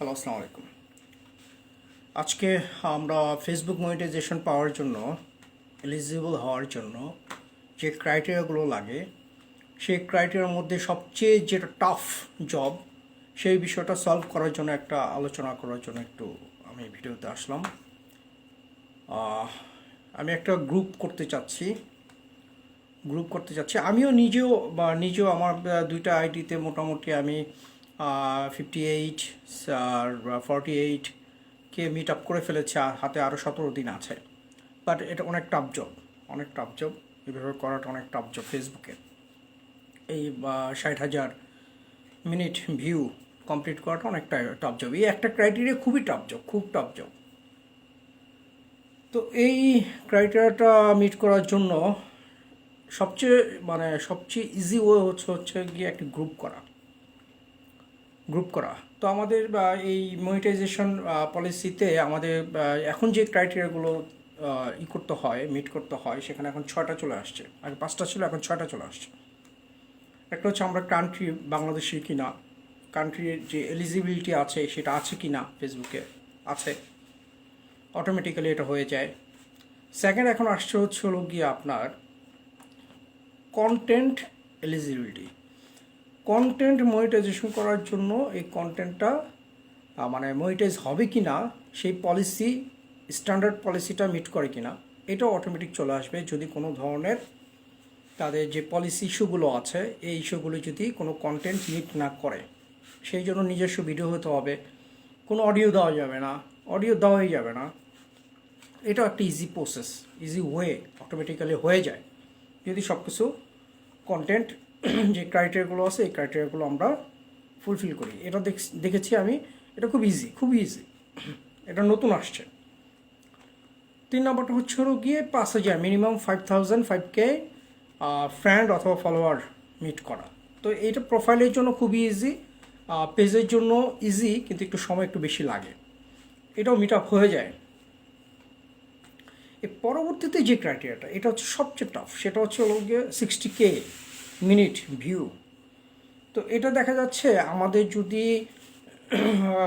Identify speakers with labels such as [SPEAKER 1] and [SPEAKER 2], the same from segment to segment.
[SPEAKER 1] Hello, আসসালামু আলাইকুম। আজকে আমরা ফেসবুক মনিটাইজেশন পাওয়ার জন্য, এলিজিবল হওয়ার জন্য যে ক্রাইটেরিয়াগুলো লাগে, সেই ক্রাইটেরিয়ার মধ্যে সবচেয়ে যেটা টাফ জব, সেই বিষয়টা সলভ করার জন্য একটা আলোচনা করার জন্য একটু আমি ভিডিওতে আসলাম। আমি একটা গ্রুপ করতে চাচ্ছি। আমিও নিজেও আমার দুইটা আইডিতে মোটামুটি আমি 58 আর 48কে মিট আপ করে ফেলেছে, হাতে আরও 17 দিন আছে। বাট এটা অনেক টাফ জব এভাবে করাটা অনেক টাফ জব। ফেসবুকে এই 60,000 মিনিট ভিউ কমপ্লিট করাটা অনেকটা টাফ জব। এই একটা ক্রাইটেরিয়া খুব টাফ জব। তো এই ক্রাইটেরিয়াটা মিট করার জন্য সবচেয়ে ইজি ওয়ে হচ্ছে গিয়ে একটি গ্রুপ করা। তো আমাদের এই মনিটাইজেশন পলিসিতে আমাদের এখন যে ক্রাইটেরিয়াগুলো মিট করতে হয়, সেখানে এখন 6টা চলে আসছে। আগে 5টা ছিল, এখন 6টা চলে আসছে। একটা হচ্ছে আমরা কান্ট্রি বাংলাদেশি কিনা, কান্ট্রির যে এলিজিবিলিটি আছে সেটা আছে কি না, ফেসবুকে আছে, অটোমেটিক্যালি এটা হয়ে যায়। সেকেন্ড এখন আসছে হলো গিয়ে আপনার কন্টেন্ট এলিজিবিলিটি। কন্টেন্ট মনিটাইজেশন করার জন্য এই কন্টেন্টটা মনিটাইজ হবে কি না, সেই পলিসি, স্ট্যান্ডার্ড পলিসিটা মিট করে কি না, এটাও অটোমেটিক চলে আসবে যদি কোনো ধরনের তাদের যে পলিসি ইস্যুগুলো আছে, এই ইস্যুগুলো যদি কোনো কন্টেন্ট মিট না করে। সেই জন্য নিজস্ব ভিডিও হতে হবে, কোনো অডিও দেওয়াই যাবে না। এটাও একটা ইজি ওয়ে, অটোমেটিক্যালি হয়ে যায় যদি সব কিছু কন্টেন্ট যে ক্রাইটেরিয়াগুলো আছে, এই ক্রাইটেরিয়াগুলো আমরা ফুলফিল করি। এটা দেখেছি আমি, এটা খুব ইজি। এটা নতুন আসছে। 3 নম্বরটা হচ্ছে গিয়ে 5,000 মিনিমাম 5K ফ্রেন্ড অথবা ফলোয়ার মিট করা। তো এইটা প্রোফাইলের জন্য খুবই ইজি, পেজের জন্য ইজি, কিন্তু একটু সময় একটু বেশি লাগে। এটাও মিট আপ হয়ে যায়। এর পরবর্তীতে যে ক্রাইটেরিয়াটা, এটা হচ্ছে সবচেয়ে টাফ, সেটা হচ্ছে গিয়ে 60K মিনিট ভিউ। তো এটা দেখা যাচ্ছে আমাদের যদি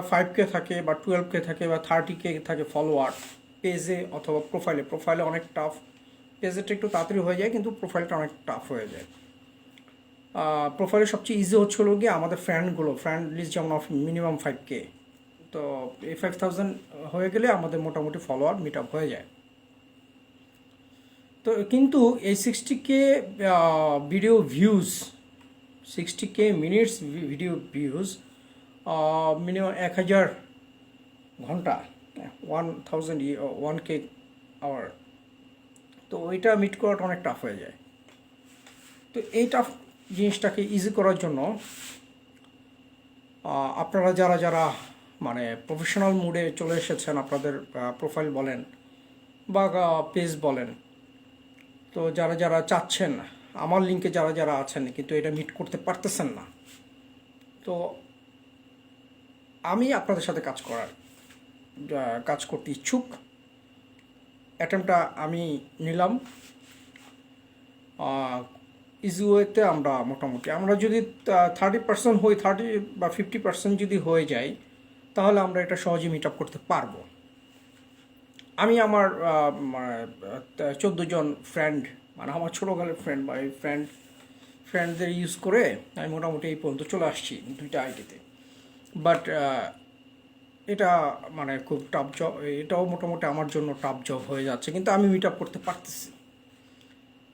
[SPEAKER 1] 5K থাকে বা 12K থাকে বা 30K থাকে ফলোয়ার পেজে অথবা প্রোফাইলে অনেক টাফ। পেজেরটা একটু তাড়াতাড়ি হয়ে যায়, কিন্তু প্রোফাইলটা অনেক টাফ হয়ে যায়। প্রোফাইলে সবচেয়ে ইজি হচ্ছে গিয়ে আমাদের ফ্রেন্ড লিস্ট যেমন মিনিমাম 5K। তো এই 5,000 হয়ে গেলে আমাদের মোটামুটি ফলোয়ার মিট আপ হয়ে যায়। তো কিন্তু এই 60K video views, 60K minutes video views, minimum 1,000 ঘন্টা, 1K আওয়ার। তো ওইটা মিট করাটা অনেক টাফ হয়ে যায়। তো এই টাফ জিনিসটাকে ইজি করার জন্য আপনারা যারা প্রফেশনাল মুডে চলে এসেছেন, আপনাদের প্রোফাইল বলেন বা পেজ বলেন, তো যারা চাচ্ছেন, আমার লিঙ্কে যারা আছেন কিন্তু এটা মিট করতে পারতেছেন না, তো আমি আপনাদের সাথে কাজ করতে ইচ্ছুক। অ্যাটেম্পটা আমি নিলাম। ইজি ওয়েতে আমরা যদি 30% হই, 30 বা 50% যদি হয়ে যায়, তাহলে আমরা এটা সহজে মিট আপ করতে পারবো। আমি আমার 14 জন ফ্রেন্ড, আমার ছোটোকালের ফ্রেন্ড বা এই ফ্রেন্ডদের ইউজ করে আমি মোটামুটি এই পর্যন্ত চলে আসছি 2টা আইডিতে। বাট এটা খুব টাফ জব। এটাও মোটামুটি আমার জন্য টাফ জব হয়ে যাচ্ছে, কিন্তু আমি মিট আপ করতে পারতেছি।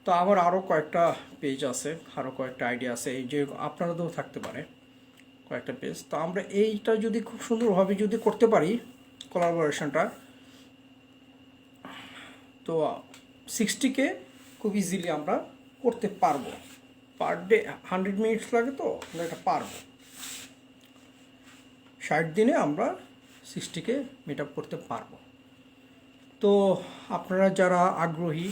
[SPEAKER 1] তো আমার আরও কয়েকটা পেজ আছে, আরও কয়েকটা আইডিয়া আছে, এই যে আপনাদেরও থাকতে পারে কয়েকটা পেজ। তো আমরা এইটা যদি খুব সুন্দরভাবে যদি করতে পারি কোলাবোরেশনটা, তো 60K খুব ইজিলি আমরা করতে পারবো। পার ডে 100 মিনিটস লাগে, তো আমরা এটা পারবো। 60 দিনে আমরা 60K মিট আপ করতে পারবো। তো আপনারা যারা আগ্রহী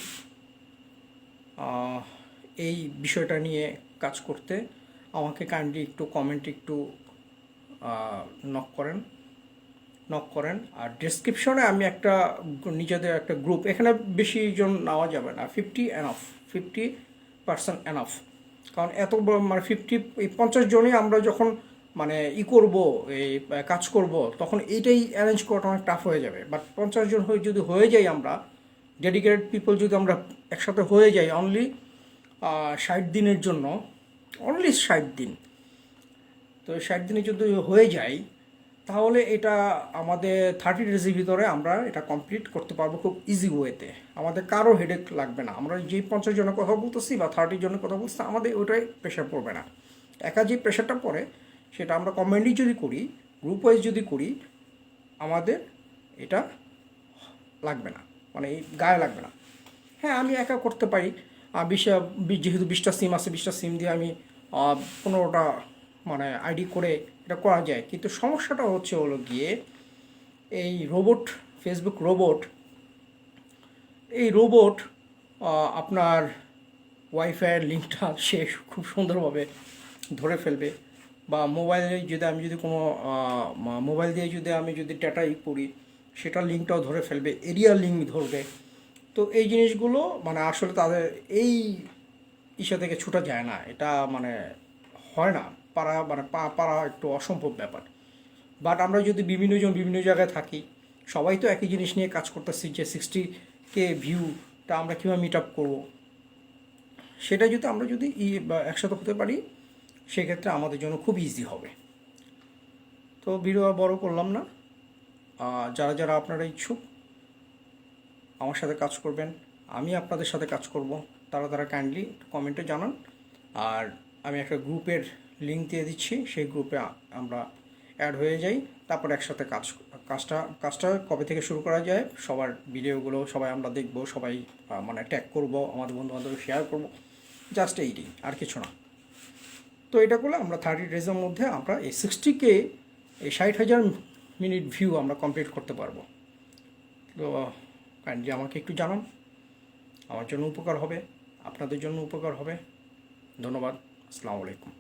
[SPEAKER 1] এই বিষয়টা নিয়ে কাজ করতে, আমাকে কাইন্ডলি একটু কমেন্টে একটু নক করেন। আর ডেসক্রিপশনে আমি নিজেদের একটা গ্রুপ, এখানে বেশি জন নেওয়া যাবে না, 50% এনাফ। কারণ এত 50 জনই আমরা যখন মানে করব, এই কাজ করব, তখন এইটাই অ্যারেঞ্জ করাটা অনেক টাফ হয়ে যাবে। বাট 50 জন যদি হয়ে যাই আমরা, ডেডিকেটেড পিপল যদি আমরা একসাথে হয়ে যাই অনলি 60 দিনের জন্য, অনলি 60 দিন, তো 60 দিনে যদি হয়ে যায় তাহলে এটা আমাদের 30 ডেজের ভিতরে আমরা এটা কমপ্লিট করতে পারবো খুব ইজি ওয়েতে। আমাদের কারো হেডেক লাগবে না। আমরা যে 50 জনের কথা বলতেছি বা 30 জনের কথা বলতেছি, আমাদের ওইটাই প্রেশার পড়বে না। একা যে প্রেশারটা পড়ে সেটা আমরা কমেন্টই যদি করি, গ্রুপ ওয়াইজ যদি করি, আমাদের এটা লাগবে না, মানে এই গায়ে লাগবে না। হ্যাঁ, আমি একা করতে পারি। যেহেতু 20টা সিম আছে, 20টা সিম দিয়ে আমি 15টা মানে আইডি করে এটা করা যায়। কিন্তু সমস্যাটা হলো গিয়ে এই রোবট, ফেসবুক রোবট, এই রোবট আপনার ওয়াইফাইয়ের লিঙ্কটা সে খুব সুন্দরভাবে ধরে ফেলবে। বা মোবাইলে যদি আমি যদি কোনো মোবাইল দিয়ে যদি ডেটা করি, সেটা লিঙ্কটাও ধরে ফেলবে, এরিয়া লিঙ্ক ধরবে। তো এই জিনিসগুলো মানে আসলে তাদের এই ইসে থেকে ছুটা যায় না, এটা মানে হয় না, পারা একটু অসম্ভব ব্যাপার। বাট আমরা যদি বিভিন্ন জন বিভিন্ন জায়গায় থাকি, সবাই তো একই জিনিস নিয়ে কাজ করতেছি যে 60K ভিউটা আমরা কীভাবে মিট আপ করবো, সেটা যদি আমরা যদি একসাথে হতে পারি, সেক্ষেত্রে আমাদের জন্য খুব ইজি হবে। তো ভিডিও আর বড় করলাম না। যারা যারা আপনারা ইচ্ছুক আমার সাথে কাজ করবেন, আমি আপনাদের সাথে কাজ করব, তারা কাইন্ডলি কমেন্টে জানান। আর আমি একটা গ্রুপের লিঙ্ক দিয়ে দিচ্ছি, সেই গ্রুপে আমরা অ্যাড হয়ে যাই। তারপর একসাথে কাজটা কবে থেকে শুরু করা যায়, সবার ভিডিওগুলো সবাই আমরা দেখব, সবাই মানে ট্যাগ করব, আমাদের বন্ধুবান্ধব শেয়ার করব, জাস্ট এইটাই, আর কিছু না। তো এটা করলে আমরা 30 ডেজের মধ্যে আমরা এই 60K, এই 60,000 মিনিট ভিউ আমরা কমপ্লিট করতে পারবো। তো কাইন্ডলি আমাকে একটু জানান, আমার জন্য উপকার হবে, আপনাদের জন্য উপকার হবে। ধন্যবাদ। আসসালামু আলাইকুম।